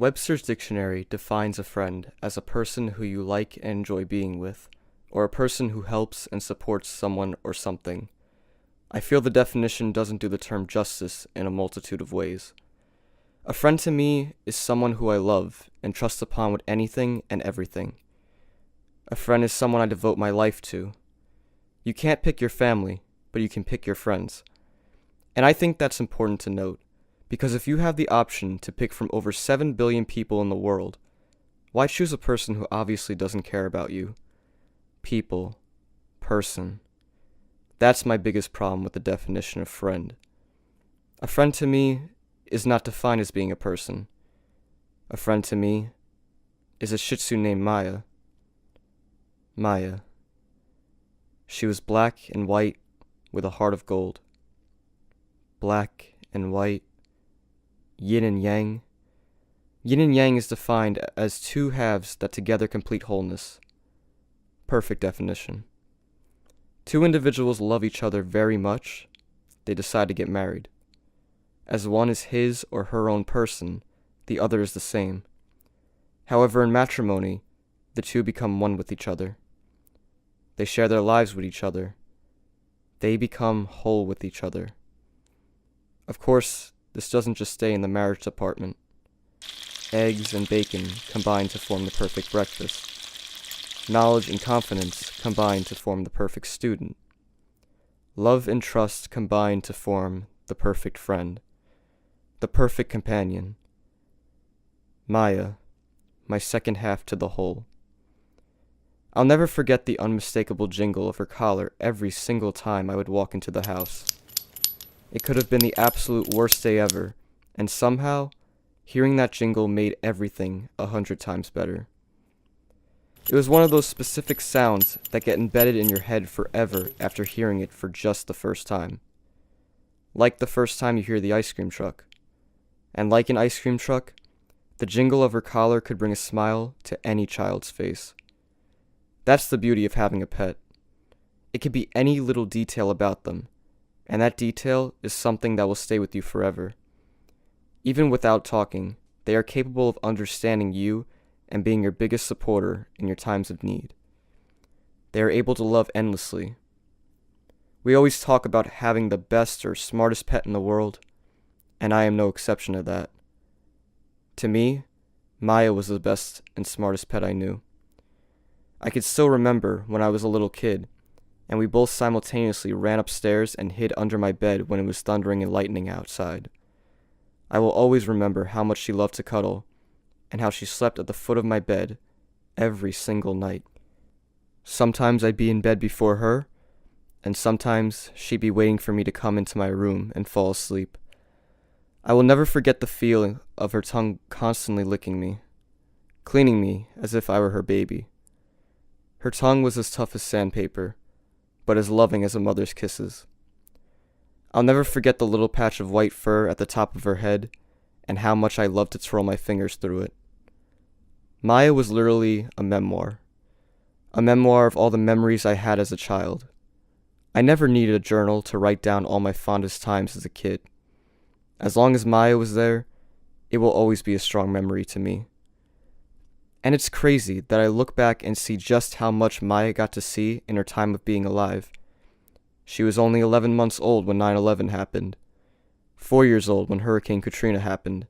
Webster's dictionary defines a friend as a person who you like and enjoy being with, or a person who helps and supports someone or something. I feel the definition doesn't do the term justice in a multitude of ways. A friend to me is someone who I love and trust upon with anything and everything. A friend is someone I devote my life to. You can't pick your family, but you can pick your friends. And I think that's important to note, because if you have the option to pick from over 7 billion people in the world, why choose a person who obviously doesn't care about you? People. Person. That's my biggest problem with the definition of friend. A friend to me is not defined as being a person. A friend to me is a Shih Tzu named Mya. Mya. She was black and white with a heart of gold. Black and white. Yin and yang. Yin and yang is defined as two halves that together complete wholeness. Perfect definition. Two individuals love each other very much. They decide to get married. As one is his or her own person, the other is the same. However, in matrimony, the two become one with each other. They share their lives with each other. They become whole with each other. Of course, this doesn't just stay in the marriage department. Eggs and bacon combine to form the perfect breakfast. Knowledge and confidence combine to form the perfect student. Love and trust combine to form the perfect friend. The perfect companion. Mya, my second half to the whole. I'll never forget the unmistakable jingle of her collar every single time I would walk into the house. It could have been the absolute worst day ever, and somehow, hearing that jingle made everything 100 times better. It was one of those specific sounds that get embedded in your head forever after hearing it for just the first time. Like the first time you hear the ice cream truck. And like an ice cream truck, the jingle of her collar could bring a smile to any child's face. That's the beauty of having a pet. It could be any little detail about them, and that detail is something that will stay with you forever. Even without talking, they are capable of understanding you and being your biggest supporter in your times of need. They are able to love endlessly. We always talk about having the best or smartest pet in the world, and I am no exception to that. To me, Mya was the best and smartest pet I knew. I could still remember when I was a little kid, and we both simultaneously ran upstairs and hid under my bed when it was thundering and lightning outside. I will always remember how much she loved to cuddle, and how she slept at the foot of my bed every single night. Sometimes I'd be in bed before her, and sometimes she'd be waiting for me to come into my room and fall asleep. I will never forget the feeling of her tongue constantly licking me, cleaning me as if I were her baby. Her tongue was as tough as sandpaper, but as loving as a mother's kisses. I'll never forget the little patch of white fur at the top of her head, and how much I loved to twirl my fingers through it. Mya was literally a memoir of all the memories I had as a child. I never needed a journal to write down all my fondest times as a kid. As long as Mya was there, it will always be a strong memory to me. And it's crazy that I look back and see just how much Mya got to see in her time of being alive. She was only 11 months old when 9/11 happened, 4 years old when Hurricane Katrina happened,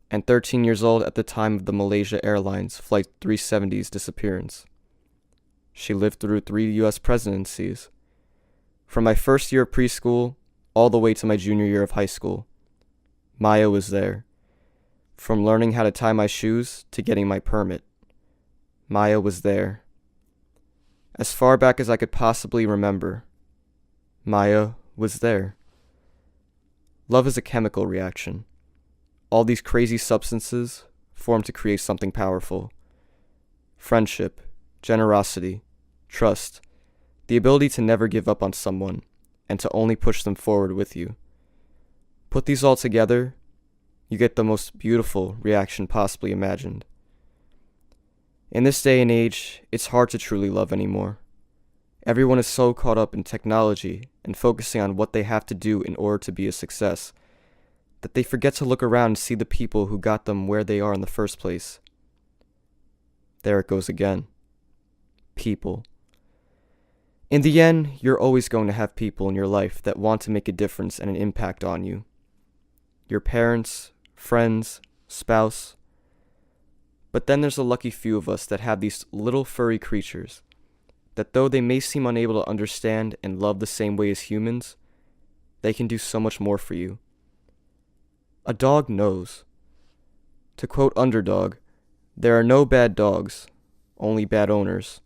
and 13 years old at the time of the Malaysia Airlines Flight 370's disappearance. She lived through 3 U.S. presidencies. From my first year of preschool all the way to my junior year of high school, Mya was there. From learning how to tie my shoes to getting my permit, Mya was there. As far back as I could possibly remember, Mya was there. Love is a chemical reaction. All these crazy substances form to create something powerful. Friendship, generosity, trust, the ability to never give up on someone and to only push them forward with you. Put these all together, you get the most beautiful reaction possibly imagined. In this day and age, it's hard to truly love anymore. Everyone is so caught up in technology and focusing on what they have to do in order to be a success that they forget to look around and see the people who got them where they are in the first place. There it goes again. People. In the end, you're always going to have people in your life that want to make a difference and an impact on you. Your parents, friends, spouse. But then there's a lucky few of us that have these little furry creatures that, though they may seem unable to understand and love the same way as humans, they can do so much more for you. A dog knows. To quote Underdog, there are no bad dogs, only bad owners.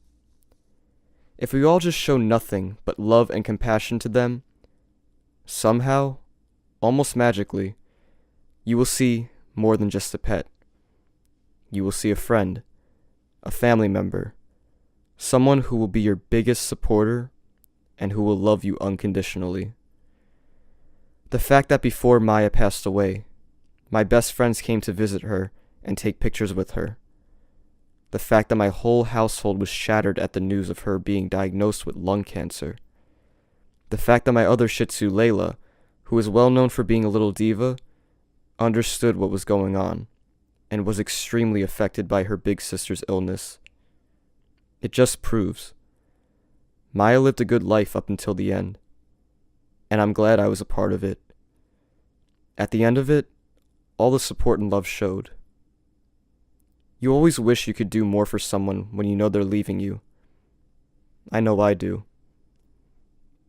If we all just show nothing but love and compassion to them, somehow, almost magically, you will see more than just a pet. You will see a friend, a family member, someone who will be your biggest supporter and who will love you unconditionally. The fact that before Maya passed away, my best friends came to visit her and take pictures with her. The fact that my whole household was shattered at the news of her being diagnosed with lung cancer. The fact that my other Shih Tzu, Layla, who is well known for being a little diva, understood what was going on and was extremely affected by her big sister's illness. It just proves Maya lived a good life up until the end, and I'm glad I was a part of it. At the end of it, all the support and love showed. You always wish you could do more for someone when you know they're leaving you. I know I do.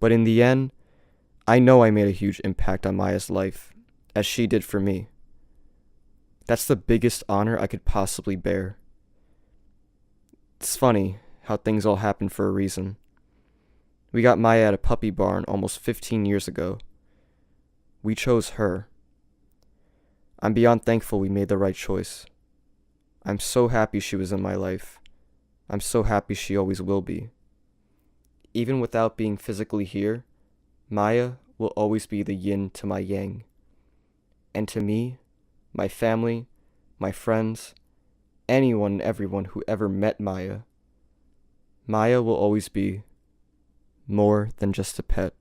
But in the end, I know I made a huge impact on Maya's life, as she did for me. That's the biggest honor I could possibly bear. It's funny how things all happen for a reason. We got Maya at a puppy barn almost 15 years ago. We chose her. I'm beyond thankful we made the right choice. I'm so happy she was in my life. I'm so happy she always will be. Even without being physically here, Maya will always be the yin to my yang. And to me, my family, my friends, anyone and everyone who ever met Maya, Maya will always be more than just a pet.